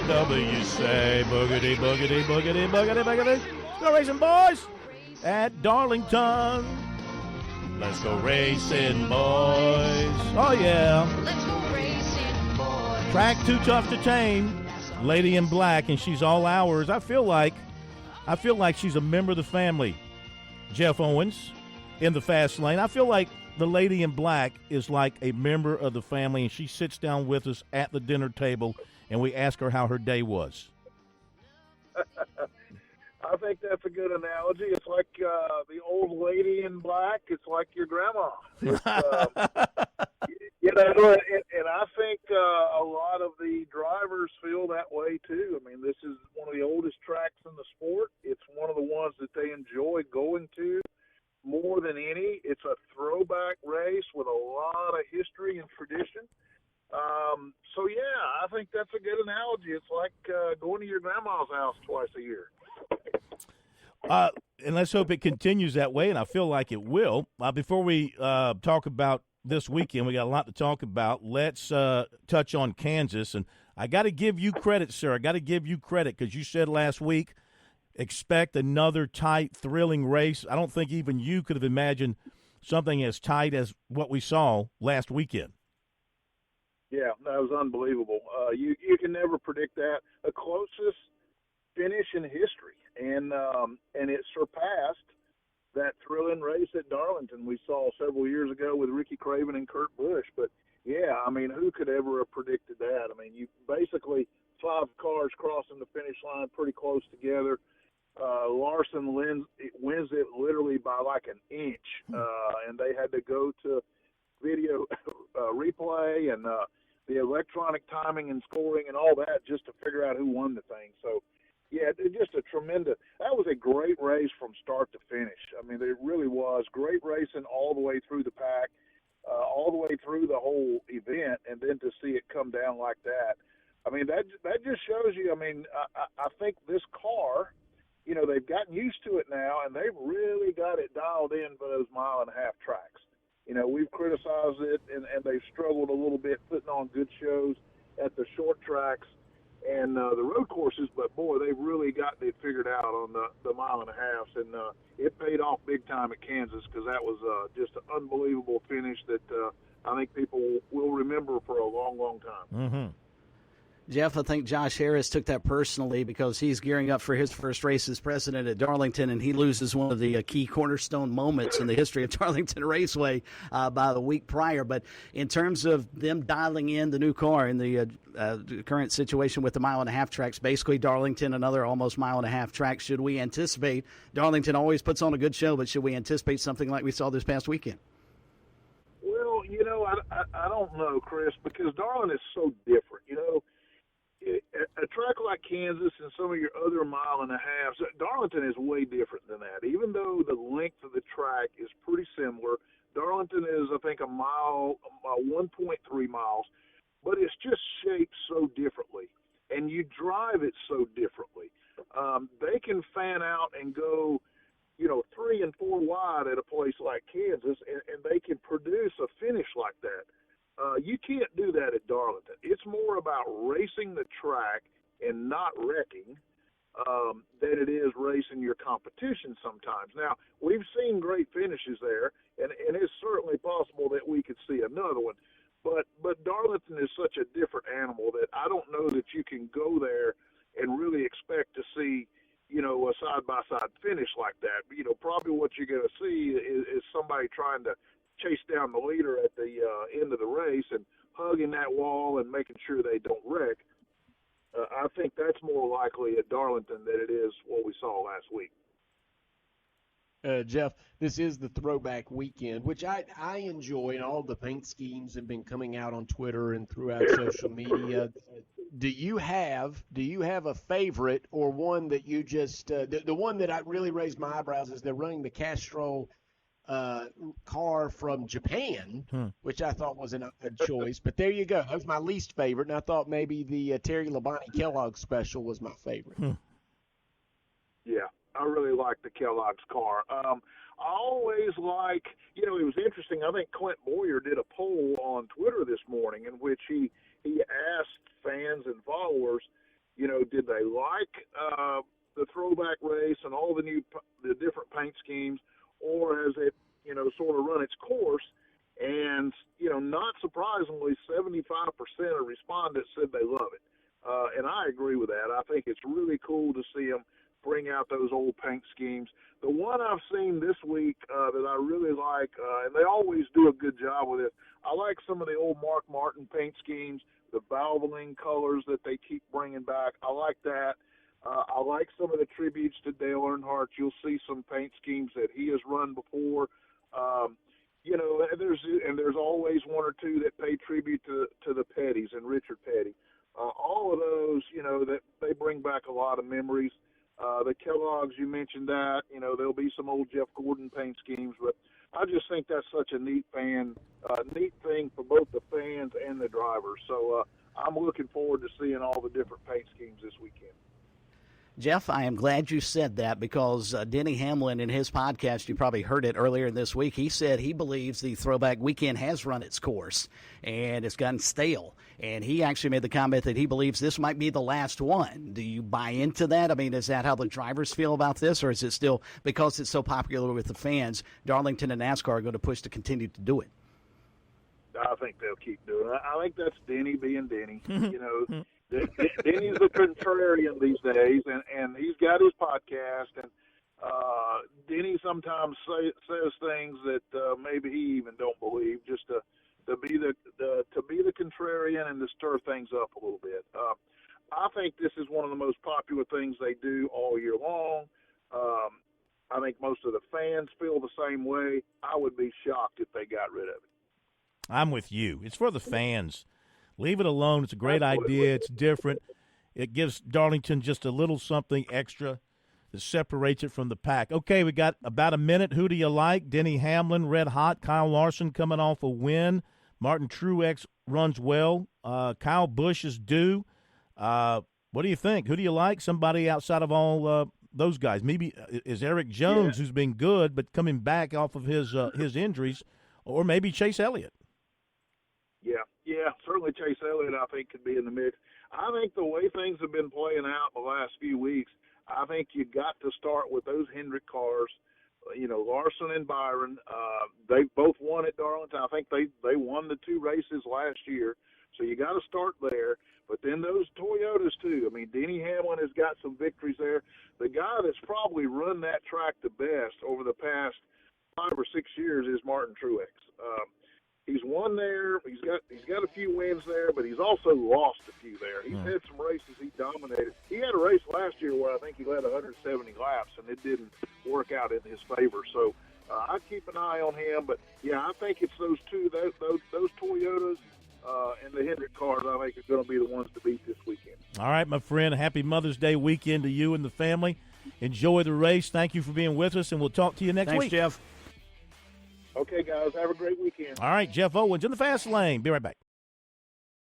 W say boogity, boogity, boogity, boogity, boogity. Let's go racing, boys, at Darlington. Let's go racing, boys. Oh, yeah. Let's go racing, boys. Track too tough to tame. Lady in black, and she's all ours. I feel like she's a member of the family. Jeff Owens in the fast lane. I feel like the lady in black is like a member of the family, and she sits down with us at the dinner table, and we ask her how her day was. I think that's a good analogy. It's like the old lady in black. It's like your grandma. It's, and I think a lot of the drivers feel that way too. I mean, this is one of the oldest tracks in the sport. It's one of the ones that they enjoy going to more than any. It's a throwback race with a lot of history and tradition. So, yeah, I think that's a good analogy. It's like going to your grandma's house twice a year. And let's hope it continues that way, and I feel like it will. Before we talk about this weekend, we got a lot to talk about. Let's touch on Kansas. And I got to give you credit, sir. I got to give you credit because you said last week, expect another tight, thrilling race. I don't think even you could have imagined something as tight as what we saw last weekend. Yeah, that was unbelievable. You can never predict that. The closest finish in history, and it surpassed that thrilling race at Darlington we saw several years ago with Ricky Craven and Kurt Busch. But, yeah, I mean, who could ever have predicted that? I mean, you basically 5 cars crossing the finish line pretty close together. Larson wins it literally by like an inch, and they had to go to video replay and the electronic timing and scoring and all that just to figure out who won the thing. So, yeah, just a tremendous – that was a great race from start to finish. I mean, it really was. Great racing all the way through the pack, all the way through the whole event, and then to see it come down like that. I mean, that just shows you – I mean, I think this car – you know, they've gotten used to it now, and they've really got it dialed in for those mile-and-a-half tracks. You know, we've criticized it, and they've struggled a little bit putting on good shows at the short tracks and the road courses, but, boy, they've really gotten it figured out on the mile-and-a-halves, and it paid off big time at Kansas because that was just an unbelievable finish that I think people will remember for a long, long time. Mm-hmm. Jeff, I think Josh Harris took that personally because he's gearing up for his first race as president at Darlington, and he loses one of the key cornerstone moments in the history of Darlington Raceway by the week prior. But in terms of them dialing in the new car in the current situation with the mile-and-a-half tracks, basically Darlington, another almost mile-and-a-half track, should we anticipate – Darlington always puts on a good show, but should we anticipate something like we saw this past weekend? Well, you know, I don't know, Chris, because Darlington is so different, you know. A track like Kansas and some of your other mile-and-a-halves, Darlington is way different than that. Even though the length of the track is pretty similar, Darlington is, I think, a mile, 1.3 miles, but it's just shaped so differently, and you drive it so differently. They can fan out and go, you know, 3 and 4 wide at a place like Kansas, and they can produce a finish like that. You can't do that at Darlington. It's more about racing the track and not wrecking than it is racing your competition sometimes. Now, we've seen great finishes there, and it's certainly possible that we could see another one. But Darlington is such a different animal that I don't know that you can go there and really expect to see, you know, a side-by-side finish like that. You know, probably what you're going to see is somebody trying to chase down the leader at the end of the race and hugging that wall and making sure they don't wreck. I think that's more likely at Darlington than it is what we saw last week. Jeff, this is the throwback weekend, which I enjoy, and all the paint schemes have been coming out on Twitter and throughout social media. Do you have a favorite or one that you just the one that I really raised my eyebrows is they're running the Castrol car from Japan, which I thought was an odd choice. But there you go. That was my least favorite, and I thought maybe the Terry Labonte Kellogg special was my favorite. Yeah, I really like the Kellogg's car. I always like, you know, it was interesting. I think Clint Boyer did a poll on Twitter this morning in which he asked fans and followers of respondents said they love it. And I agree with that. I think it's really cool to see them bring out those old paint schemes. The one I've seen this week that I really like, and they always do a good job with it, I like some of the old Mark Martin paint schemes, the Valvoline colors that they keep bringing back. I like that. I like some of the tributes to Dale Earnhardt. You'll see some paint schemes that he has run before. You know, and there's always one or two that pay tribute to the Pettys and Richard Petty. All of those, you know, that they bring back a lot of memories. The Kellogg's, you mentioned that. You know, there'll be some old Jeff Gordon paint schemes, but I just think that's such a neat thing for both the fans and the drivers. So I'm looking forward to seeing all the different paint schemes this weekend. Jeff, I am glad you said that because Denny Hamlin in his podcast, you probably heard it earlier this week, he said he believes the throwback weekend has run its course and it's gotten stale. And he actually made the comment that he believes this might be the last one. Do you buy into that? I mean, is that how the drivers feel about this, or is it still, because it's so popular with the fans, Darlington and NASCAR are going to push to continue to do it? I think they'll keep doing it. I think that's Denny being Denny. You know, Denny's a contrarian these days, and he's got his podcast, and Denny sometimes says things that maybe he even don't believe, just to be the contrarian and to stir things up a little bit. I think this is one of the most popular things they do all year long. I think most of the fans feel the same way. I would be shocked if they got rid of it. I'm with you. It's for the fans. Leave it alone. It's a great idea. It's different. It gives Darlington just a little something extra that separates it from the pack. Okay, we got about a minute. Who do you like? Denny Hamlin, red hot. Kyle Larson coming off a win. Martin Truex runs well. Kyle Busch is due. What do you think? Who do you like? Somebody outside of all those guys. Maybe is Eric Jones, who's been good, but coming back off of his injuries, or maybe Chase Elliott. Yeah, certainly Chase Elliott, I think, could be in the mix. I think the way things have been playing out the last few weeks, I think you got to start with those Hendrick cars. You know, Larson and Byron, they both won at Darlington. I think they won the two races last year, so you got to start there. But then those Toyotas, too. I mean, Denny Hamlin has got some victories there. The guy that's probably run that track the best over the past 5 or 6 years is Martin Truex. He's won there. He's got a few wins there, but he's also lost a few there. He's had some races he dominated. He had a race last year where I think he led 170 laps, and it didn't work out in his favor. So I keep an eye on him. But yeah, I think it's those two, those Toyotas and the Hendrick cars. I think are going to be the ones to beat this weekend. All right, my friend. Happy Mother's Day weekend to you and the family. Enjoy the race. Thank you for being with us, and we'll talk to you next week. Thanks, Jeff. Okay, guys, have a great weekend. All right, Jeff Owens in the fast lane. Be right back.